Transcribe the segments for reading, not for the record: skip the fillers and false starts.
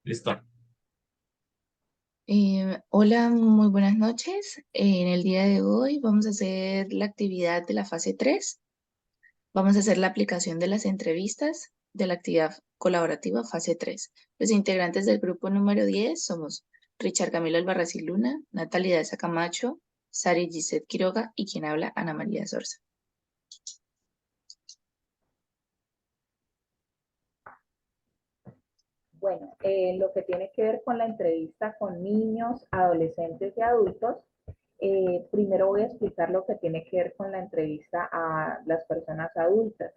Listo. Hola, muy buenas noches. En el día de hoy vamos a hacer la actividad de la fase 3. Vamos a hacer la aplicación de las entrevistas de la actividad colaborativa fase 3. Los integrantes del grupo número 10 somos Richard Camilo Albarracín Luna, Natalia Daza Camacho, Sari Gisette Quiroga y quien habla Ana María Sorza. Bueno, lo que tiene que ver con la entrevista con niños, adolescentes y adultos, primero voy a explicar lo que tiene que ver con la entrevista a las personas adultas.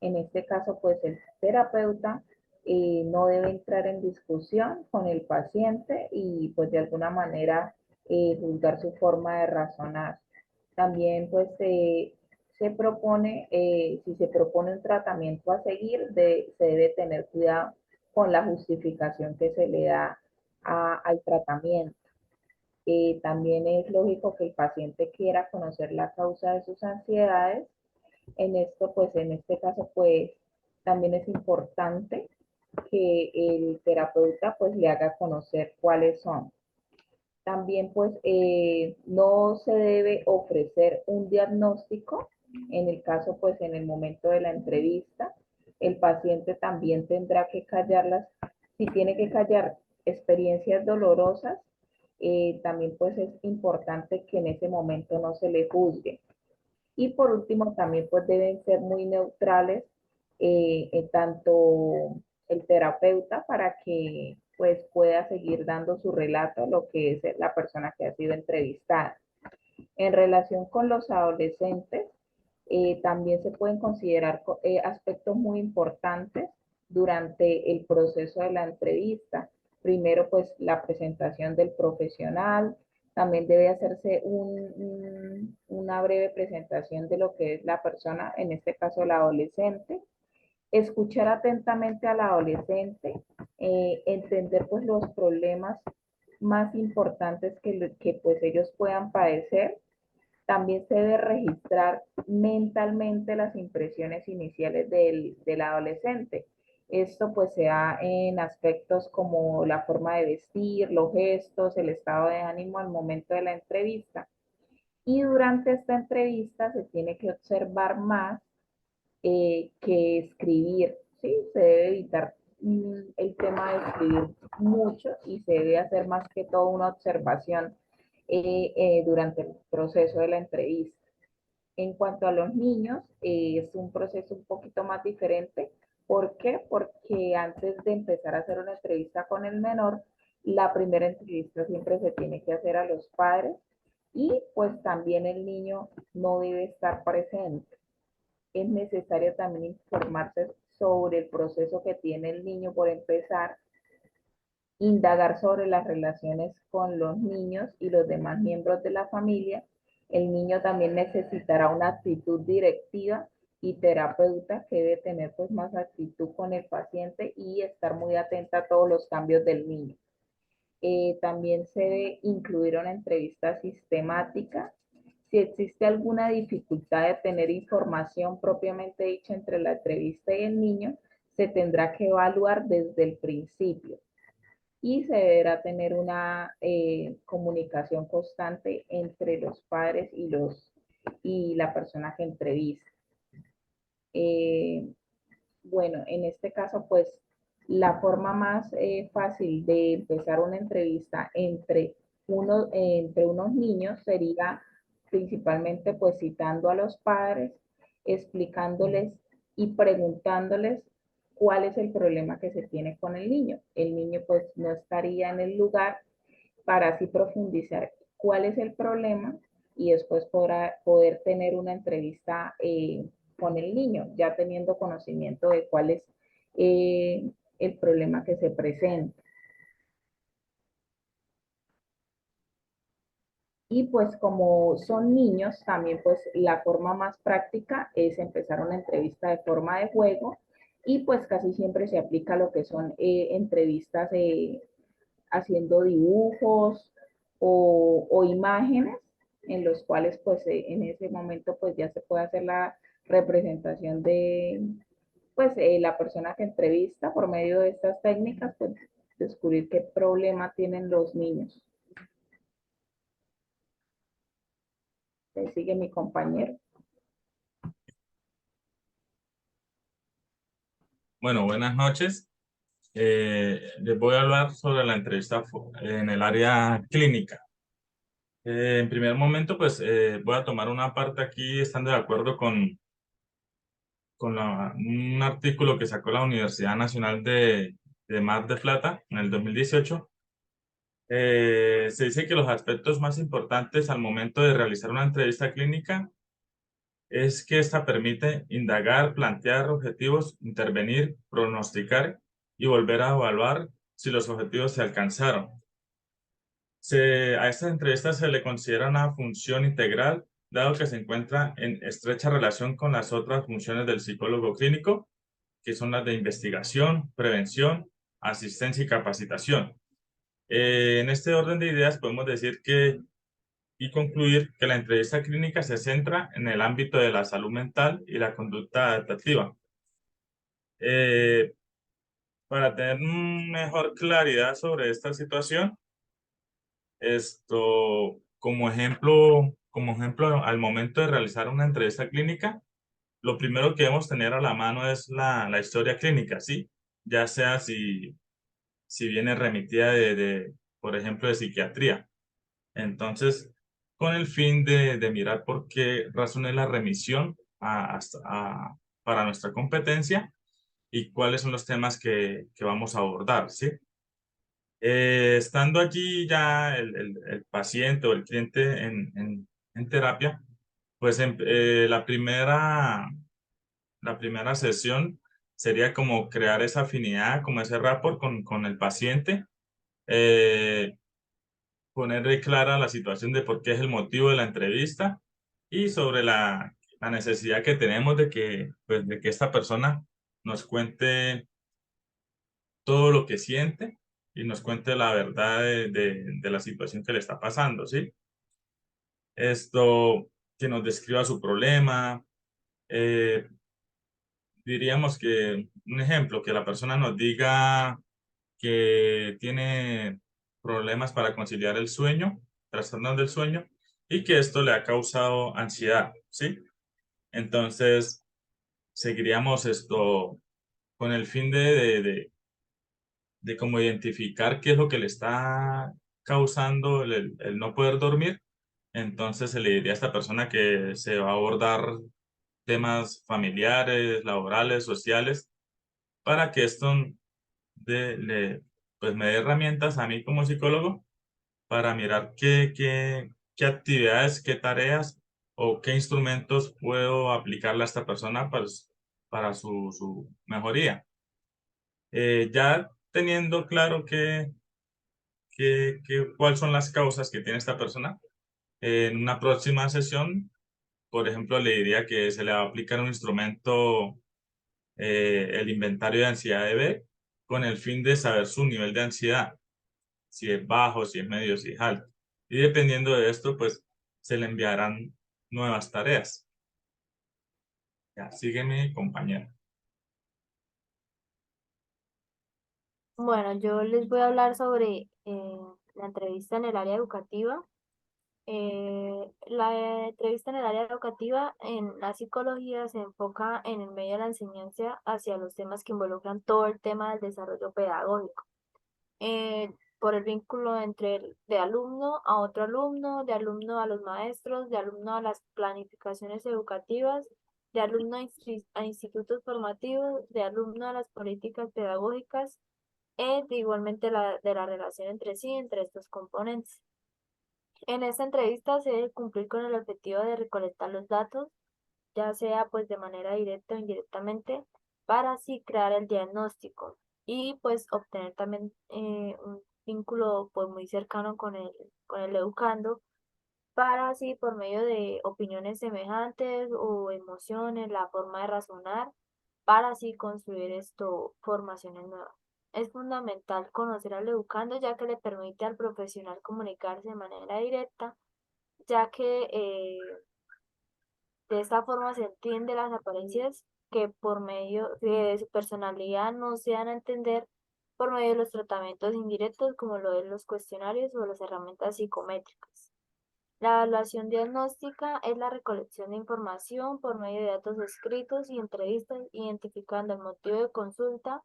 En este caso, pues el terapeuta no debe entrar en discusión con el paciente y pues de alguna manera juzgar su forma de razonar. También pues se propone, si se propone un tratamiento a seguir, se debe tener cuidado con la justificación que se le da al tratamiento. También es lógico que el paciente quiera conocer la causa de sus ansiedades. En esto, pues en este caso, pues también es importante que el terapeuta pues le haga conocer cuáles son. También pues no se debe ofrecer un diagnóstico en el caso pues en el momento de la entrevista. El paciente también tendrá que callarlas, si tiene que callar experiencias dolorosas, también pues es importante que en ese momento no se le juzgue. Y por último, también pues deben ser muy neutrales tanto el terapeuta para que pues pueda seguir dando su relato, lo que es la persona que ha sido entrevistada. En relación con los adolescentes, también se pueden considerar aspectos muy importantes durante el proceso de la entrevista. Primero, pues la presentación del profesional, también debe hacerse una breve presentación de lo que es la persona, en este caso el adolescente, escuchar atentamente al adolescente, entender pues los problemas más importantes que pues ellos puedan padecer. También se debe registrar mentalmente las impresiones iniciales del adolescente. Esto pues se da en aspectos como la forma de vestir, los gestos, el estado de ánimo al momento de la entrevista. Y durante esta entrevista se tiene que observar más que escribir, ¿sí? Se debe evitar el tema de escribir mucho y se debe hacer más que todo una observación durante el proceso de la entrevista. En cuanto a los niños, es un proceso un poquito más diferente. ¿Por qué? Porque antes de empezar a hacer una entrevista con el menor, la primera entrevista siempre se tiene que hacer a los padres y pues también el niño no debe estar presente. Es necesario también informarse sobre el proceso que tiene el niño por empezar, indagar sobre las relaciones con los niños y los demás miembros de la familia. El niño también necesitará una actitud directiva y terapeuta que debe tener pues más actitud con el paciente y estar muy atenta a todos los cambios del niño. También se debe incluir una entrevista sistemática. Si existe alguna dificultad de tener información propiamente dicha entre la entrevista y el niño, se tendrá que evaluar desde el principio y se deberá tener una comunicación constante entre los padres y la persona que entrevista. Eh, bueno, en este caso, pues la forma más fácil de empezar una entrevista entre unos niños sería principalmente pues citando a los padres, explicándoles y preguntándoles cuál es el problema que se tiene con el niño. El niño pues no estaría en el lugar para así profundizar cuál es el problema y después poder tener una entrevista con el niño, ya teniendo conocimiento de cuál es el problema que se presenta. Y pues como son niños, también pues la forma más práctica es empezar una entrevista de forma de juego y pues casi siempre se aplica lo que son entrevistas haciendo dibujos o imágenes en los cuales pues en ese momento pues ya se puede hacer representación de pues la persona que entrevista por medio de estas técnicas, pues descubrir qué problema tienen los niños. Le sigue mi compañero. Bueno, buenas noches. Les voy a hablar sobre la entrevista en el área clínica. En primer momento, pues voy a tomar una parte aquí, estando de acuerdo con un artículo que sacó la Universidad Nacional de Mar de Plata en el 2018. Se dice que los aspectos más importantes al momento de realizar una entrevista clínica es que esta permite indagar, plantear objetivos, intervenir, pronosticar y volver a evaluar si los objetivos se alcanzaron. A estas entrevistas se le considera una función integral, dado que se encuentra en estrecha relación con las otras funciones del psicólogo clínico, que son las de investigación, prevención, asistencia y capacitación. En este orden de ideas podemos decir y concluir que la entrevista clínica se centra en el ámbito de la salud mental y la conducta adaptativa. Eh, para tener mejor claridad sobre esta situación, como ejemplo, al momento de realizar una entrevista clínica, lo primero que debemos tener a la mano es la historia clínica, ¿sí? Ya sea si viene remitida por ejemplo, de psiquiatría. Entonces, con el fin de mirar por qué razón es la remisión para nuestra competencia y cuáles son los temas que vamos a abordar, ¿sí? Estando allí ya el paciente o el cliente en terapia, pues la primera sesión sería como crear esa afinidad, como ese rapport con el paciente, eh, ponerle clara la situación de por qué es el motivo de la entrevista y sobre la necesidad que tenemos pues, de que esta persona nos cuente todo lo que siente y nos cuente la verdad de la situación que le está pasando, ¿sí? Esto, que nos describa su problema. eh, Diríamos que, un ejemplo, que la persona nos diga que tiene problemas para conciliar el sueño, trastornos del sueño, y que esto le ha causado ansiedad, ¿sí? Entonces, seguiríamos esto con el fin de cómo identificar qué es lo que le está causando el no poder dormir. Entonces, se le diría a esta persona que se va a abordar temas familiares, laborales, sociales, para que esto pues me dé herramientas a mí como psicólogo para mirar qué actividades, qué tareas o qué instrumentos puedo aplicarle a esta persona para su mejoría. Ya teniendo claro cuáles son las causas que tiene esta persona, en una próxima sesión, por ejemplo, le diría que se le va a aplicar un instrumento, el inventario de ansiedad de B, con el fin de saber su nivel de ansiedad, si es bajo, si es medio, si es alto. Y dependiendo de esto, pues se le enviarán nuevas tareas. Ya, sígueme, compañero. Bueno, yo les voy a hablar sobre la entrevista en el área educativa. La entrevista en el área educativa en la psicología se enfoca en el medio de la enseñanza hacia los temas que involucran todo el tema del desarrollo pedagógico. Por el vínculo de alumno a otro alumno, de alumno a los maestros, de alumno a las planificaciones educativas, de alumno a institutos formativos, de alumno a las políticas pedagógicas, igualmente de la relación entre sí, entre estos componentes. En esta entrevista se debe cumplir con el objetivo de recolectar los datos, ya sea pues de manera directa o indirectamente, para así crear el diagnóstico y pues obtener también un vínculo pues muy cercano con el educando, para así por medio de opiniones semejantes o emociones, la forma de razonar, para así construir formaciones nuevas. Es fundamental conocer al educando ya que le permite al profesional comunicarse de manera directa, ya que De esta forma se entiende las apariencias que por medio de su personalidad no se dan a entender por medio de los tratamientos indirectos como lo de los cuestionarios o las herramientas psicométricas. La evaluación diagnóstica es la recolección de información por medio de datos escritos y entrevistas, identificando el motivo de consulta,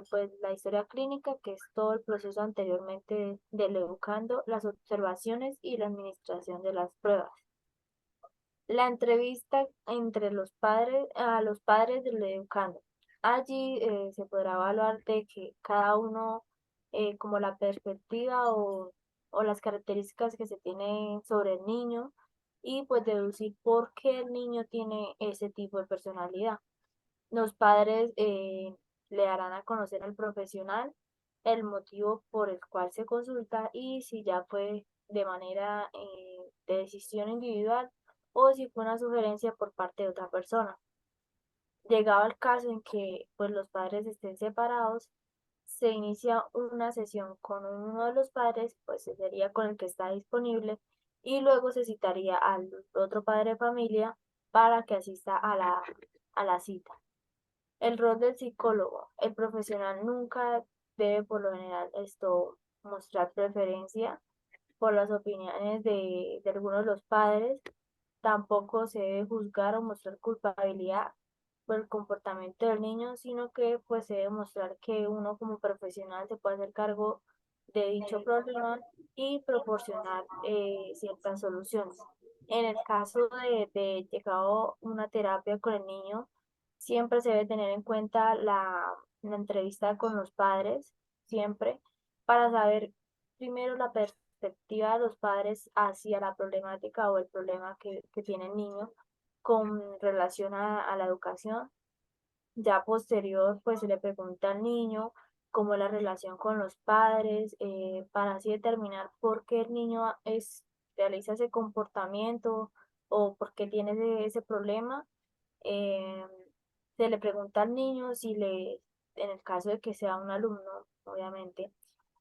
pues la historia clínica, que es todo el proceso anteriormente del educando, las observaciones y la administración de las pruebas. La entrevista entre los padres del educando. Allí se podrá evaluar de que cada uno, como la perspectiva o las características que se tienen sobre el niño y pues deducir por qué el niño tiene ese tipo de personalidad. Los padres le darán a conocer al profesional el motivo por el cual se consulta y si ya fue de manera de decisión individual o si fue una sugerencia por parte de otra persona. Llegado el caso en que pues, los padres estén separados, se inicia una sesión con uno de los padres, pues sería con el que está disponible, y luego se citaría al otro padre de familia para que asista a la cita. El rol del psicólogo. El profesional nunca debe por lo general mostrar preferencia por las opiniones de algunos de los padres. Tampoco se debe juzgar o mostrar culpabilidad por el comportamiento del niño, sino que pues se debe mostrar que uno como profesional se puede hacer cargo de dicho problema y proporcionar ciertas soluciones. En el caso de llegado una terapia con el niño, siempre se debe tener en cuenta la entrevista con los padres, siempre, para saber primero la perspectiva de los padres hacia la problemática o el problema que tiene el niño con relación a la educación. Ya posterior, pues se le pregunta al niño cómo es la relación con los padres, para así determinar por qué el niño realiza ese comportamiento o por qué tiene ese problema. Eh, Se le pregunta al niño en el caso de que sea un alumno, obviamente,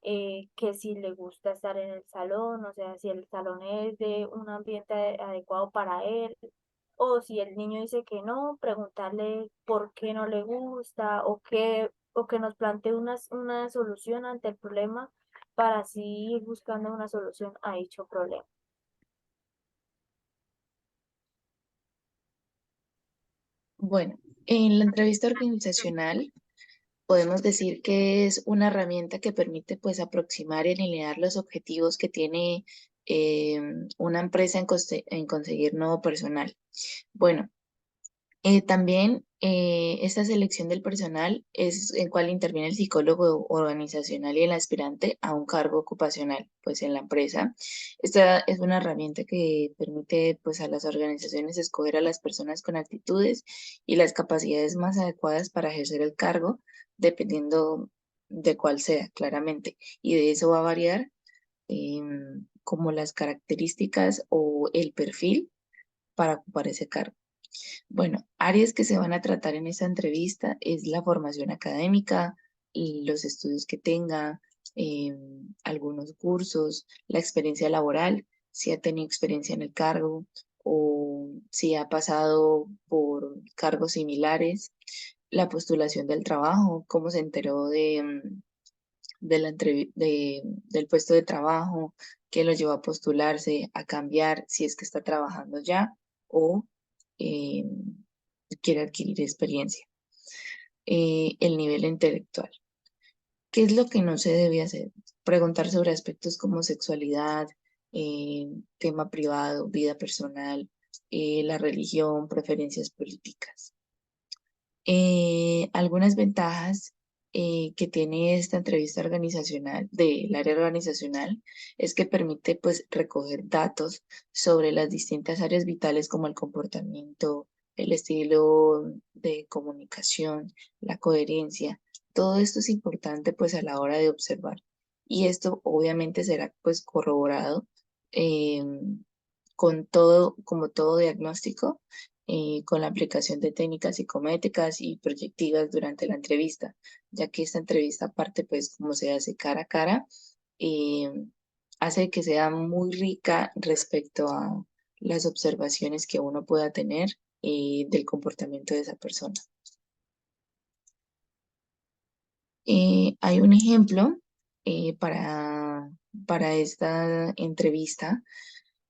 que si le gusta estar en el salón, o sea, si el salón es de un ambiente adecuado para él, o si el niño dice que no, preguntarle por qué no le gusta o que nos plantee una solución ante el problema para así ir buscando una solución a dicho problema. Bueno, en la entrevista organizacional podemos decir que es una herramienta que permite pues aproximar y alinear los objetivos que tiene una empresa en conseguir nuevo personal. Bueno, también esta selección del personal es en cual interviene el psicólogo organizacional y el aspirante a un cargo ocupacional, pues en la empresa. Esta es una herramienta que permite pues a las organizaciones escoger a las personas con actitudes y las capacidades más adecuadas para ejercer el cargo, dependiendo de cuál sea, claramente. Y de eso va a variar como las características o el perfil para ocupar ese cargo. Bueno, áreas que se van a tratar en esta entrevista es la formación académica, y los estudios que tenga, algunos cursos, la experiencia laboral, si ha tenido experiencia en el cargo o si ha pasado por cargos similares, la postulación del trabajo, cómo se enteró del puesto de trabajo, qué lo llevó a postularse, a cambiar, si es que está trabajando ya o eh, quiere adquirir experiencia. El nivel intelectual. ¿Qué es lo que no se debe hacer? Preguntar sobre aspectos como sexualidad, tema privado, vida personal, la religión, preferencias políticas. Algunas ventajas que tiene esta entrevista organizacional del área organizacional es que permite pues recoger datos sobre las distintas áreas vitales como el comportamiento, el estilo de comunicación, la coherencia. Todo esto es importante pues a la hora de observar y esto obviamente será pues corroborado con todo, como todo diagnóstico, con la aplicación de técnicas psicométricas y proyectivas durante la entrevista, ya que esta entrevista, aparte, pues como se hace cara a cara, eh, hace que sea muy rica respecto a las observaciones que uno pueda tener del comportamiento de esa persona. Hay un ejemplo para esta entrevista.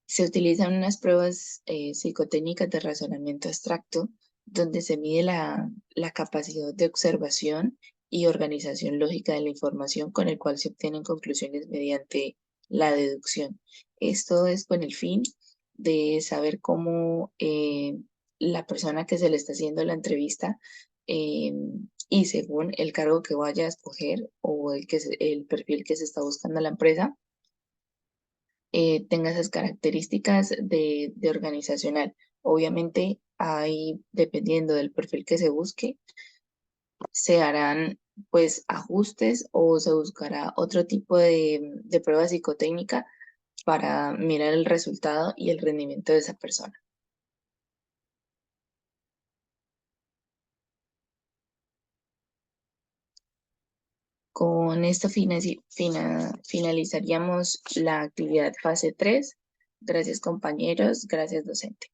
Se utilizan unas pruebas psicotécnicas de razonamiento abstracto, donde se mide la capacidad de observación y organización lógica de la información, con el cual se obtienen conclusiones mediante la deducción. Esto es con el fin de saber cómo la persona que se le está haciendo la entrevista eh, y según el cargo que vaya a escoger o el perfil que se está buscando a la empresa, tenga esas características de organizacional. Obviamente, dependiendo del perfil que se busque, se harán pues ajustes o se buscará otro tipo de prueba psicotécnica para mirar el resultado y el rendimiento de esa persona. Con esto finalizaríamos la actividad fase 3. Gracias, compañeros. Gracias, docente.